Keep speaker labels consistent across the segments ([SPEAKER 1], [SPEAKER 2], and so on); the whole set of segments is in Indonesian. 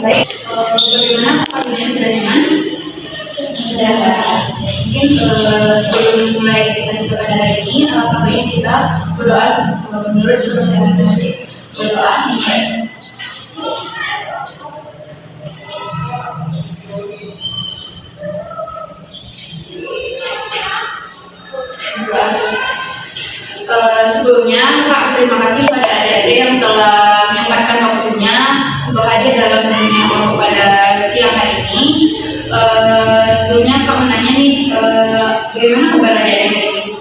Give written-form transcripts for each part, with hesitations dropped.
[SPEAKER 1] Baik, bagaimana waktunya sudah nyaman? Sudah. Mungkin sebelum mulai kita pada hari ini, baiknya kita berdoa menurut kepercayaan masing-masing. Berdoa dimulai. Berdoa selesai. Sebelumnya, Kak, terima kasih pada adik-adik yang telah menyempatkan waktunya untuk hadir dalam pembinaan kelompok pada siang hari ini. Sebelumnya Kak menanya nih, bagaimana kabar adik-adik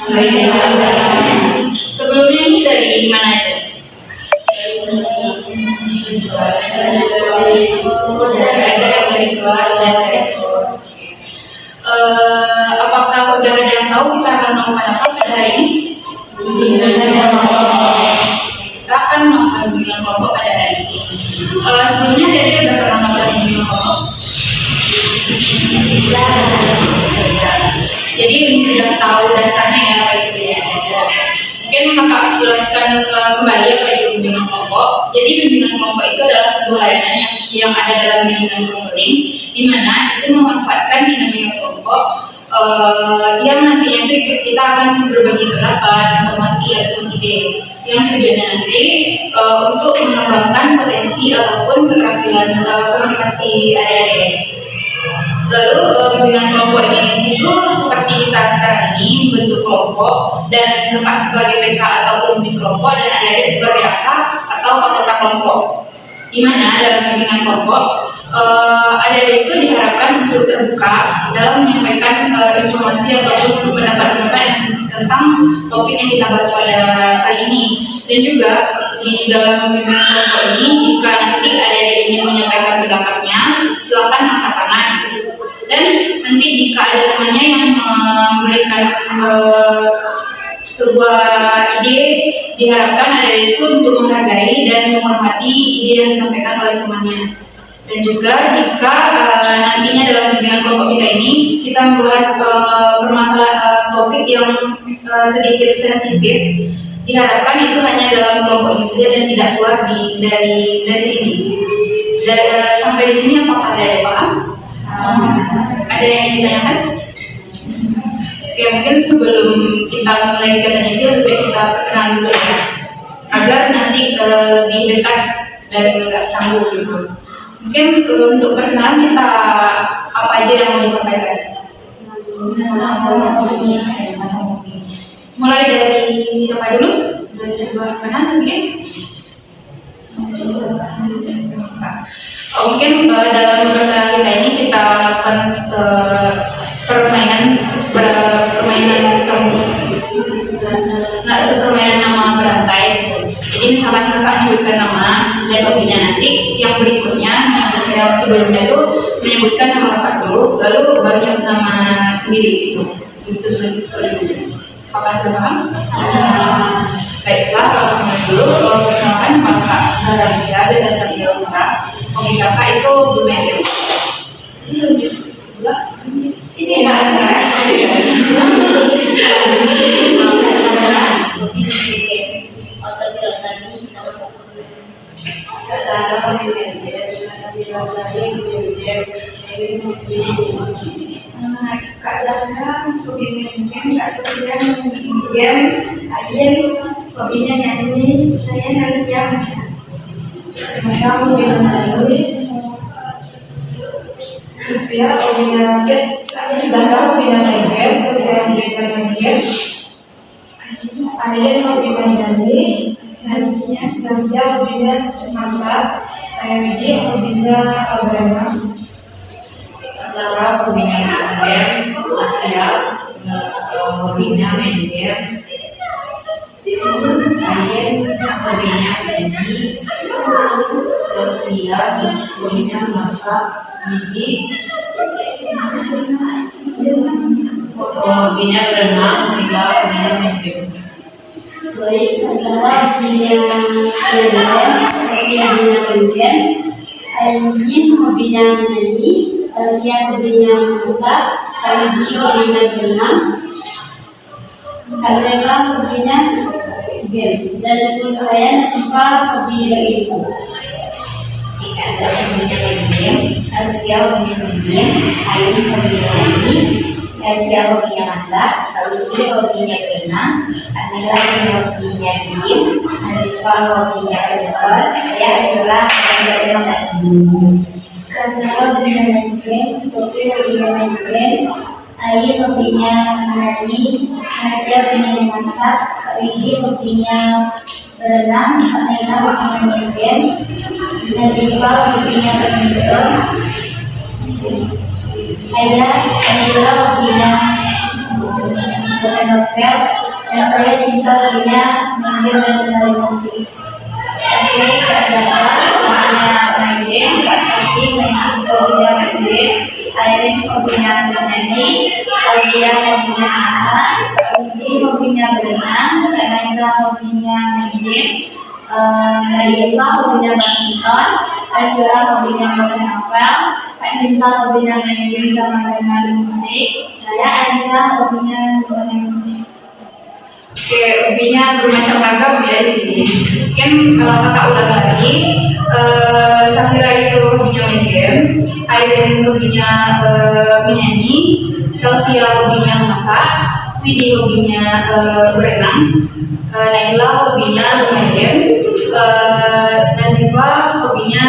[SPEAKER 1] hari ini? Sebelumnya ini dari mana aja? Ada yang dari kelas dan dari kelas. Apakah udah ada yang tahu kita akan melakukan apa pada hari ini? Kita akan melakukan pembinaan kelompok pada hari ini. Sebelumnya dia sudah pernah melakukan pembinaan kelompok. Jadi sudah tahu dasarnya ya apa itu ya. Mungkin kakak jelaskan kembali apa itu bimbingan kelompok. Jadi bimbingan kelompok itu adalah sebuah layanan yang ada dalam bimbingan konseling, di mana itu memanfaatkan dinamika kelompok yang nantinya itu kita akan berbagi pendapat, informasi ataupun ide yang tujuannya nanti untuk mengembangkan potensi ataupun keterampilan komunikasi adik-adik. Lalu bimbingan kelompok ini itu seperti kita sekarang ini bentuk kelompok dan kakak sebagai PK ataupun pemimpin kelompok dan adik-adik sebagai AK atau anggota kelompok. Di mana dalam bimbingan kelompok adik-adik itu diharapkan untuk terbuka dalam menyampaikan informasi ataupun pendapat-pendapat tentang topik yang kita bahas pada kali ini. Dan juga di dalam bimbingan kelompok ini, jika nanti adik-adik ingin menyampaikan pendapatnya, silakan angkat tangan. Dan nanti jika ada temannya yang memberikan sebuah ide, diharapkan adik-adik itu untuk menghargai dan menghormati ide yang disampaikan oleh temannya. Dan juga jika nantinya dalam bimbingan kelompok kita ini kita membahas permasalahan topik yang sedikit sensitif, diharapkan itu hanya dalam kelompok ini saja dan tidak keluar dari sini. Sampai di sini apakah ada yang paham? Ada yang ingin ditanyakan? Oke, mungkin sebelum kita mulai kegiatan itu lebih baik kita perkenalan dulu ya, agar nanti lebih dekat dan nggak canggung gitu. Mungkin untuk perkenalan kita apa aja yang mau disampaikan? Mulai dari siapa dulu? Dari sebelah kanan mungkin? Mungkin dalam perkenalan kita ini kita lakukan permainan sepermainan nama berantai. Jadi misalkan kakak menyebutkan nama dan hobinya, nanti yang berikutnya yang sebelumnya itu menyebutkan nama kakak dulu, lalu baru yang nama sendiri gitu. Itu seperti itu. Apakah sudah paham? Baiklah, kalau kembali dulu, perkenalkan nama kakak Nadia dan Nadia Umar. Hobi kakak itu bermain game. Ini sebelah. Ini Kak Zahra hobi main game, Kak Sofia main game, Ayen hobinya nyanyi, saya Narsia masak. Saya hobi menari, Sofia hobinya Kak Zahra hobinya main game, Sofia hobinya main game, Ayen hobi menyanyi, Narsia hobinya masak, saya Widi hobinya berenang. Zahra hobinya main game, Sofia hobinya main game, Kemudian hobinya tadi sosial, hobinya masak, jadi hobinya berenang, hobinya main game.
[SPEAKER 2] Baik, adalah hobinya berenang, hobinya main game, Ayin hobinya menyanyi, Asia hobinya masak, Aidi hobinya berenang, Karela hobinya game, dan saya Nasifa hobi itu.
[SPEAKER 1] Jika ada yang hobinya main game, Asia hobinya main game, Ayin hobinya menyanyi, Asia hobinya masak, Aidi hobinya berenang, Adila hobinya game, Nasifa hobinya berlibur, ya Asyura hobinya masak.
[SPEAKER 2] Kasara hobinya main game, Sofi hobinya main game, Ayi hobinya menyanyi, Asia hobinya memasak, Aidi hobinya berenang, Naila hobinya main game, Nazifa hobinya berlibur, Asyura hobinya baca novel, dan saya cinta hobinya main game dan menari musik. Oke, Kak hobinya main game, Kak Sakti hobinya main game, Airin hobinya menyanyi, Alia hobinya masak, Audi hobinya berenang, Kak Naila hobinya main game, Nazifa hobinya badminton, Asyura hobinya baca novel, Kak Cinta hobinya main game sama menari musik, saya Aisyah hobinya menari musik.
[SPEAKER 1] Oke, hobinya bermacam ragam ya di sini. Mungkin kakak ulang lagi. Safira itu hobinya main game, Airin hobinya menyanyi, Helsia hobinya masak, Widi hobinya berenang, Naila hobinya bermain game, Nazifa hobinya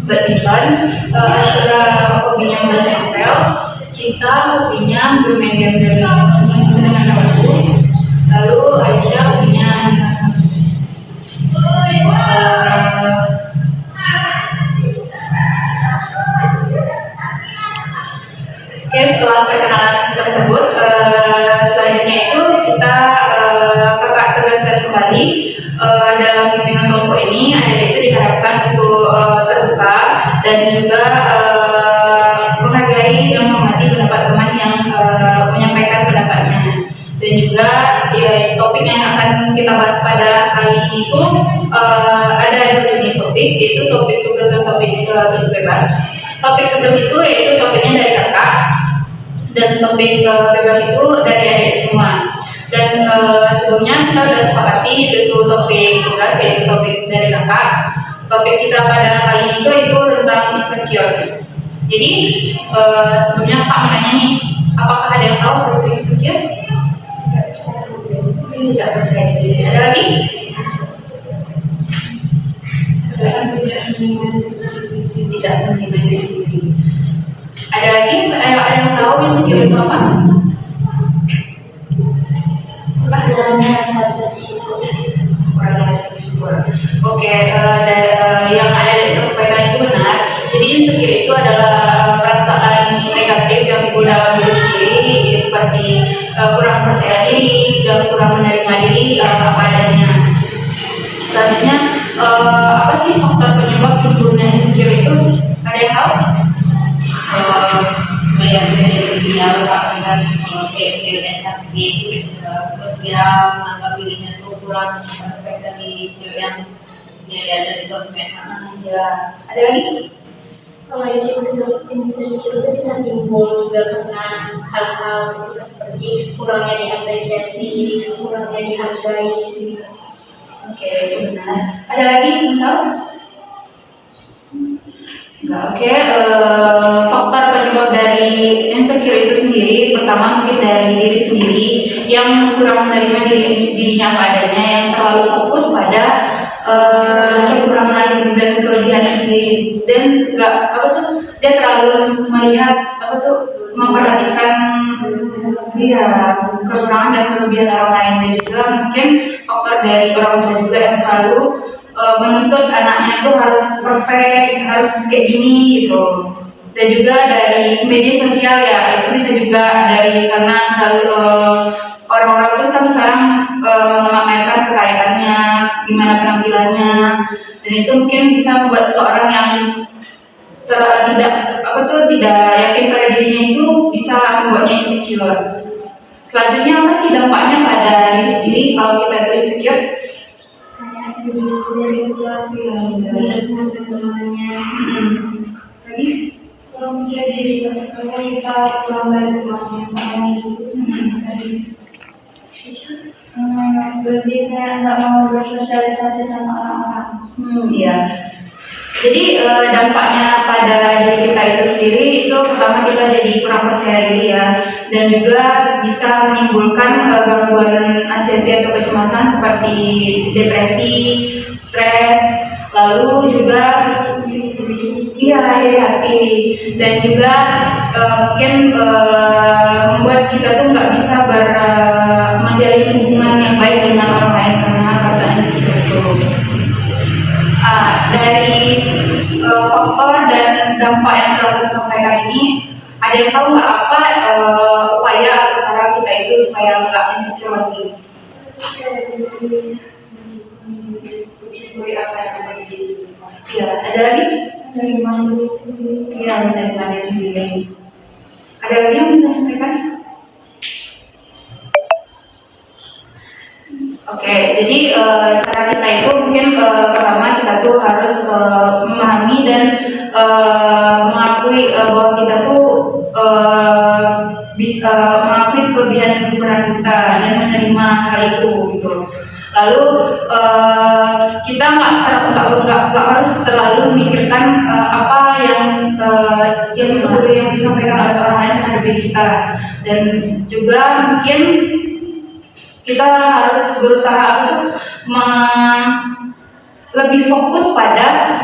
[SPEAKER 1] badminton, Asyura hobinya membaca novel, Cinta hobinya bermain game dan mendengar lagu, lalu Aisyah hobinya Oke, setelah perkenalan tersebut, selanjutnya itu kita kakak tegaskan kembali dalam bimbingan kelompok ini, adik-adik itu diharapkan untuk terbuka dan juga menghargai dan menghormati pendapat teman yang menyampaikan pendapatnya. Dan juga ya, topik yang akan kita bahas pada kali ini itu ada dua jenis topik, yaitu topik tugas dan topik bebas. Topik tugas itu yaitu topiknya dari kakak, dan topik bebas itu dari adik semua. Dan sebelumnya kita sudah sepakati itu topik tugas yaitu topik dari kakak. Topik kita pada kali ini itu tentang insecure. Jadi sebelumnya Kak mau nanya nih, apakah ada yang tahu apa itu insecure? Tidak percaya diri. Ada lagi? Tidak menerima diri sendiri. Ada lagi? Ada yang tahu insecure itu apa?
[SPEAKER 2] Kurang rasa bersyukur.
[SPEAKER 1] Kurang rasa bersyukur. Oke, yang ada di sampaikan itu benar. Jadi insecure itu adalah perasaan negatif yang timbul dalam diri sendiri, seperti kurang percaya diri dan kurang menerima diri apa adanya. Selanjutnya, apa sih faktor penyebab timbulnya insecure itu? Ada yang tahu?
[SPEAKER 3] Melihat dari dia dengan cewek cantik, terus dia menganggap dirinya tuh kurang perfect dari cewek yang dia lihat dari sosmed.
[SPEAKER 1] Ya, ada lagi?
[SPEAKER 2] Kalau insecure itu bisa timbul juga karena hal-hal kecil seperti kurangnya diapresiasi, kurangnya dihargai gitu.
[SPEAKER 1] Oke, itu benar. Ada lagi yang tahu? Enggak, oke. Faktor penyebab dari insecure itu sendiri, pertama mungkin dari diri sendiri yang kurang menerima dirinya apa adanya, yang terlalu fokus pada kekurangan dan kelebihan sendiri, dan enggak dia terlalu melihat memperhatikan kekurangan dan kelebihan orang lain. Dan juga mungkin faktor dari orang tua juga yang terlalu menuntut anaknya itu harus perfect, harus kayak gini gitu. Dan juga dari media sosial ya, itu bisa juga dari karena orang-orang itu kan sekarang segalanya, dan itu mungkin bisa membuat seseorang yang tidak yakin pada dirinya itu bisa membuatnya insecure. Selanjutnya apa sih dampaknya pada diri sendiri kalau kita itu insecure?
[SPEAKER 2] Kayak jadi minder juga, tidak sama teman-temannya.
[SPEAKER 1] Lagi?
[SPEAKER 2] Kalau jadi misalnya kita kurang dari temannya sama di situ tadi. Lebih kayak nggak mau bersosialisasi sama orang-orang.
[SPEAKER 1] Iya. Jadi dampaknya pada diri kita itu sendiri itu pertama kita jadi kurang percaya diri ya, dan juga bisa menimbulkan gangguan anxiety atau kecemasan seperti depresi, stres, lalu juga iri hati, dan juga mungkin membuat kita tuh nggak bisa menjalin hubungan yang baik dengan orang lain karena perasaan seperti itu. Dari faktor dan dampak yang telah kita sampaikan ini, ada yang tahu nggak apa upaya atau cara kita itu supaya nggak insecure lagi? Apa yang ada di diri? Ya, ada lagi?
[SPEAKER 2] Menerima diri sendiri.
[SPEAKER 1] Iya, menerima diri sendiri. Ada lagi yang bisa sampaikan? Oke, jadi cara kita itu mungkin pertama kita tuh harus memahami dan mengakui bahwa kita tuh bisa mengakui kelebihan dan kekurangan kita dan menerima hal itu gitu. Lalu kita nggak harus terlalu memikirkan apa yang disampaikan oleh orang lain terhadap diri kita, dan juga mungkin kita harus berusaha untuk lebih fokus pada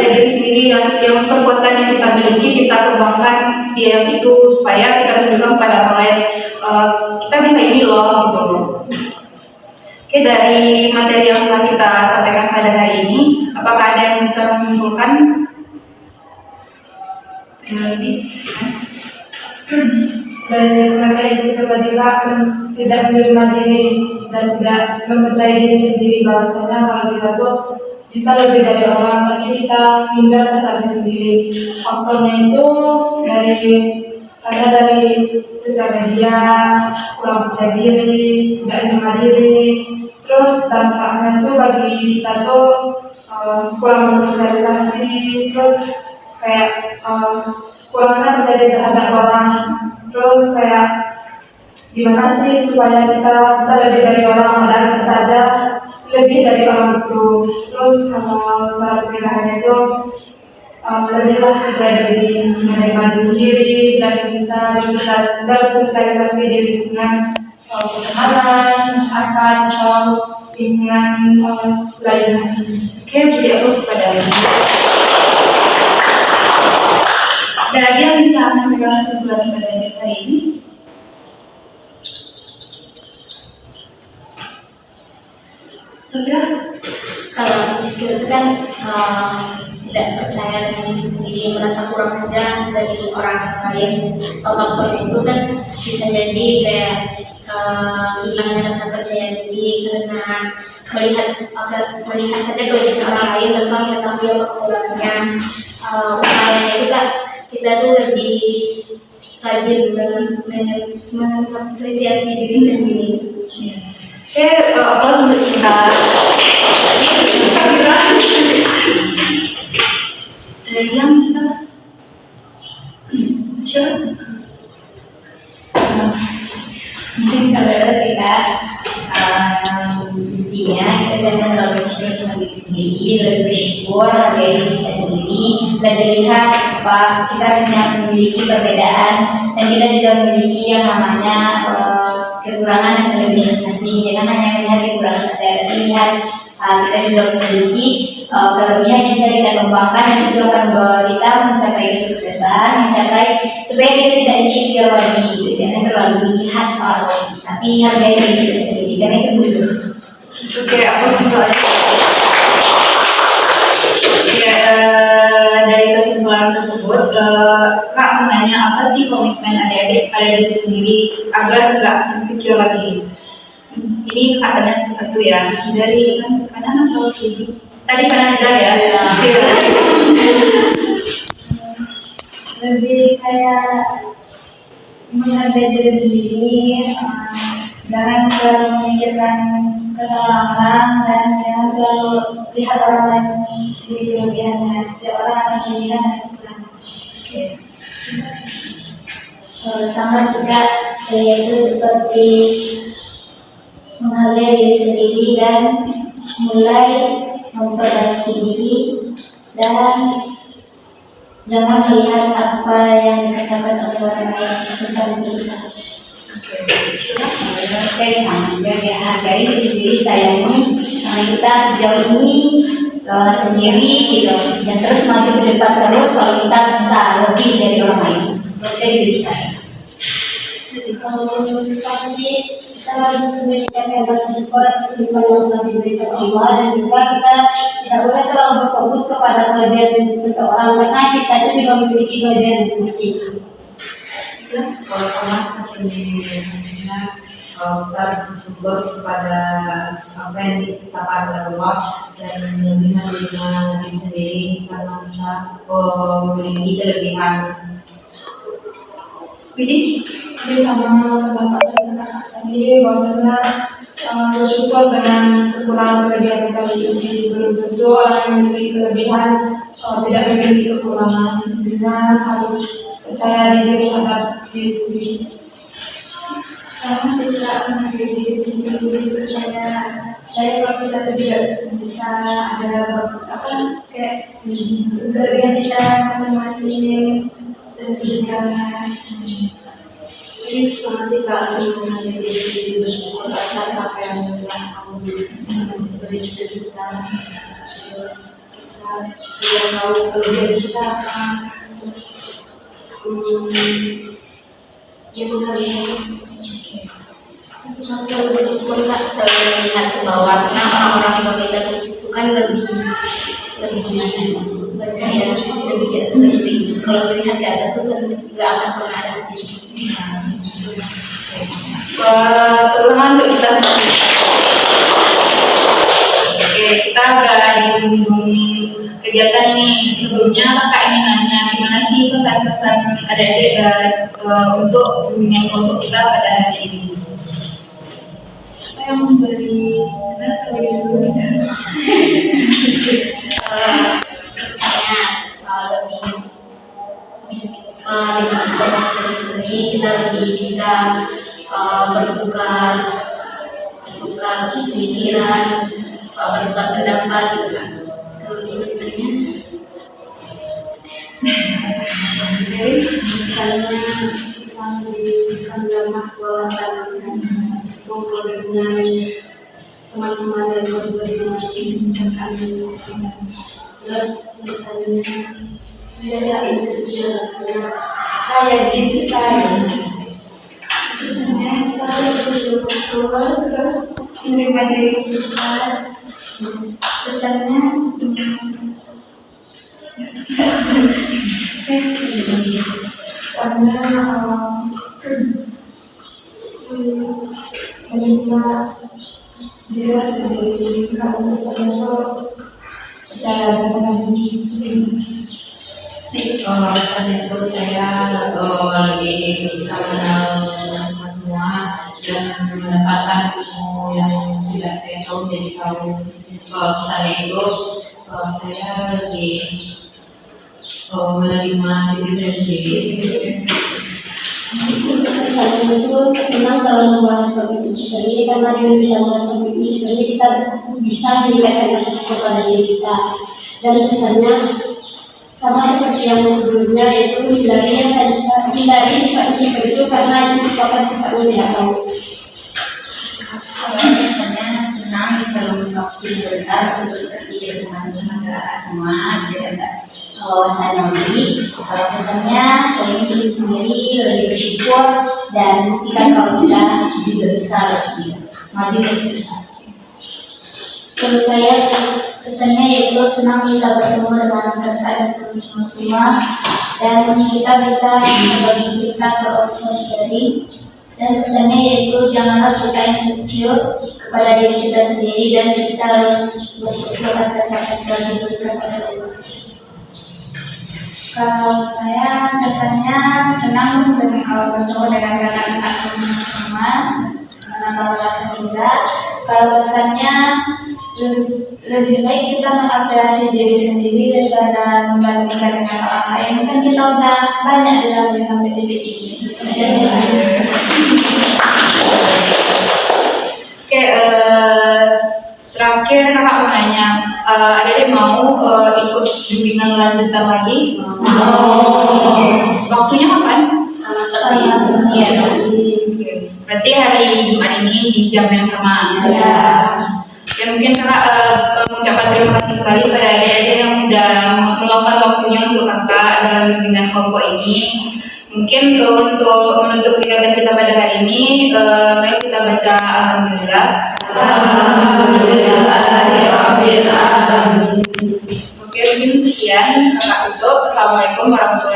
[SPEAKER 1] diri sendiri, yang kekuatan yang kita miliki kita kembangkan dia itu supaya kita tunjukkan pada orang lain kita bisa ini loh gitu. Oke, dari materi yang telah kita sampaikan pada hari ini, apakah ada yang bisa menyimpulkan?
[SPEAKER 4] Dan mereka isi ketika tidak menerima diri dan tidak mempercayai diri sendiri, bahwasanya kalau kita tuh bisa lebih dari orang, tapi kita minder terhadap diri sendiri. Faktornya itu dari sosial media, kurang percaya diri, tidak menerima diri. Terus dampaknya tuh bagi kita tuh kurang bersosialisasi, terus kayak kurangnya percaya diri terhadap orang. Terus kayak gimana sih supaya kita bisa lebih dari orang, padahal kita aja lebih dari orang itu. Terus kalau cara pencegahannya itu lebihlah percaya diri, menerima diri sendiri, dan bisa bersosialisasi di lingkungan pertemanan, masyarakat, atau lingkungan lainnya.
[SPEAKER 1] Oke, jadi aku kepada ada lagi yang bisa menjelaskan kesimpulan pada hari ini? Sudah?
[SPEAKER 2] Kalau insecure itu kan tidak percaya dengan diri sendiri, merasa kurang aja dari orang lain. Faktor itu kan bisa jadi kayak hilangnya rasa percaya diri karena melihat saja kelebihan orang lain tanpa mengetahui apa kekurangannya. Upayanya itu kan kita tuh lebih rajin dengan mengapresiasi diri sendiri.
[SPEAKER 1] Oke, aplaus untuk kita. Ada yang bisa? Sure.
[SPEAKER 3] Mungkin kalau ada sih Kak, intinya kita jangan terlalu bersyukur sama diri sendiri, lebih bersyukur hargai diri kita sendiri, lebih lihat apa kita memiliki perbedaan, dan kita juga memiliki yang namanya kekurangan dan kelebihan masing-masing. Jangan hanya melihat kekurangan saja, tapi lihat kita juga memiliki kelebihan yang bisa kita kembangkan, dan itu akan membawa kita mencapai kesuksesan, supaya kita tidak insecure lagi gitu. Jangan terlalu melihat orang, tapi hargai diri kita sendiri karena itu butuh.
[SPEAKER 1] Oke, aku setuju. Ya, dari kesimpulan tersebut, Kak menanya apa sih komitmen adik-adik pada diri sendiri agar nggak insecure lagi? Ini katanya satu-satu ya. Dari kanan atau kiri? Tadi kanan dan ya.
[SPEAKER 2] Lebih kayak menghargai diri sendiri, jangan terlalu memikirkan kesalahan orang dan jangan terlalu lihat orang lain di kelebihannya. Setiap orang akan melihat kekurangan. Sama juga yaitu seperti menghargai diri sendiri dan mulai memperbaiki diri dan jangan melihat apa yang dikatakan oleh orang lain tentang diri kita.
[SPEAKER 3] Oke, sama juga ya, hargai diri sendiri, sayangi karena kita sejauh ini sendiri gitu, dan terus maju ke depan terus. Kalau kita bisa lebih dari orang lain, kita juga bisa.
[SPEAKER 2] Kalau pasti kita harus memberikan rasa syukur atas nikmat yang telah diberikan Allah, dan juga kita tidak boleh terlalu berfokus kepada kelebihan seseorang karena kita itu juga memiliki kelebihan masing-masing.
[SPEAKER 4] Kalau sama seperti kita harus bersyukur kepada apa yang diciptakan oleh Allah dan menerima diri sendiri karena kita memiliki kelebihan.
[SPEAKER 1] Jadi sama bapak dan kakak tadi bahwasanya bersyukur dengan kekurangan kelebihan kita ini. Belum tentu orang yang memiliki kelebihan tidak memiliki kekurangan. Dengan harus percaya diri terhadap diri sendiri.
[SPEAKER 2] Sama kita menghargai diri sendiri, percaya saya kalau kita tidak bisa ada kayak kelebihan kita masing-masing dan kekurangan.
[SPEAKER 1] Jadi sama sih Kak, menghargai diri sendiri, bersyukur atas apa yang telah kamu beri kita. Terus kita juga tahu kelebihan kita apa. Terus ya menghargai.
[SPEAKER 3] Kita selalu bersyukur, Kak, selalu melihat ke bawah karena orang-orang yang kita itu kan lebih banyak ya, lebih tidak seperti itu. Kalau melihat ke atas itu kan nggak akan pernah ada habis.
[SPEAKER 1] Tuhan untuk kita sendiri. Oke, kita udah di penghujung kegiatan nih. Sebelumnya kakak ingin nanya gimana sih pesan-pesan adik-adik untuk bimbingan kelompok kita pada hari ini. Saya memberi
[SPEAKER 3] Misalnya lebih dengan ajaran tersebut kita lebih bisa bertukar pikiran, bertukar pendapat gitu kan. Kalau itu misalnya
[SPEAKER 2] bisa menambah wawasan ngobrol dengan teman-teman dan ngobrol dengan misalkan terus misalnya bedain sejarahnya kayak gitu kan. Misalnya kita harus bersyukur terus menerima diri kita. Pesannya menerima diri sendiri, kalau misalnya percaya sama diri sendiri.
[SPEAKER 4] Alasan itu saya lebih bisa mengenal semua dan mendapatkan ilmu yang tidak saya tahu jadi tahu. Pesannya itu saya lebih menerima diri saya sendiri.
[SPEAKER 2] Saya itu senang kalau membahas topik ini karena dengan tidak membahas topik ini kita bisa meningkatkan rasa syukur pada diri kita. Dan misalnya sama seperti yang sebelumnya, yaitu hindari sifat insecure itu karena itu merupakan sifat yang tidak baik.
[SPEAKER 3] misalnya senang bisa waktu sebentar untuk berpikir sama-sama ke semua tidak wawasan yang baik. Kalau misalnya saya diri sendiri lebih bersyukur dan kalau kita juga bisa lebih maju dari sini.
[SPEAKER 2] Kalau saya pesannya yaitu senang bisa bertemu dengan kakak dan teman-teman semua dan kita bisa berbagi cerita ke orang sharing Dan pesannya yaitu janganlah kita insecure kepada diri kita sendiri dan kita harus bersyukur atas apa yang diberikan oleh Allah.
[SPEAKER 3] Kalau saya rasanya senang bertemu dengan rekan-rekan Mas, menambah wawasan juga. Kalau pesannya lebih baik kita mengapresiasi diri sendiri daripada membandingkan dengan orang lain. Kan kita udah banyak dilalui sampai titik ini.
[SPEAKER 1] Oke, terakhir kakak mau nanya, Adek mau ikut bimbingan lanjutan lagi? Waktunya kapan? Berarti hari Jumat ini di jam yang sama. Ya mungkin kakak mengucapkan terima kasih kembali pada adik-adik yang sudah meluangkan waktunya untuk kakak dalam bimbingan kelompok ini. Mungkin untuk menutup kegiatan kita pada hari ini, mari kita baca Alhamdulillah. Oke, mungkin sekian kakak tutup. Assalamualaikum warahmatullahi wabarakatuh.